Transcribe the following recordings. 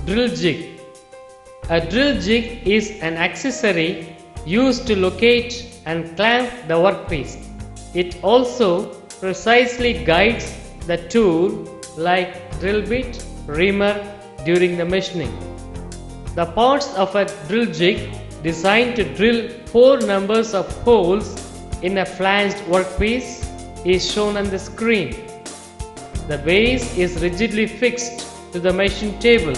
Drill Jig. A drill jig is an accessory used to locate and clamp the workpiece. It also precisely guides the tool like drill bit, reamer during the machining. The parts of a drill jig designed to drill 4 numbers of holes in a flanged workpiece is shown on the screen. The base is rigidly fixed to the machine table.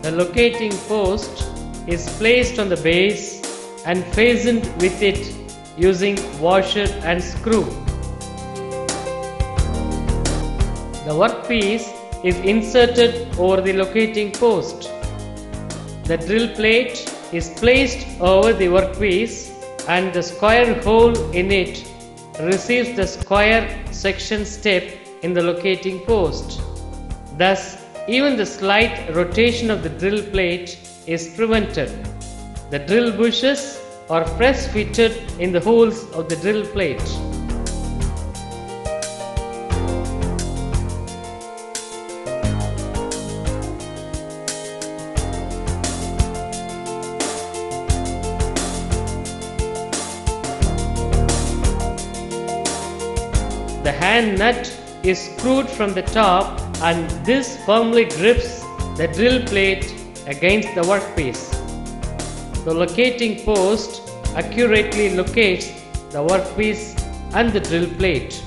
The locating post is placed on the base and fastened with it using washer and screw. The workpiece is inserted over the locating post. The drill plate is placed over the workpiece and the square hole in it receives the square section step in the locating post. Thus, even the slight rotation of the drill plate is prevented. The drill bushes are press fitted in the holes of the drill plate. The hand nut is screwed from the top and this firmly grips the drill plate against the workpiece. The locating post accurately locates the workpiece and the drill plate.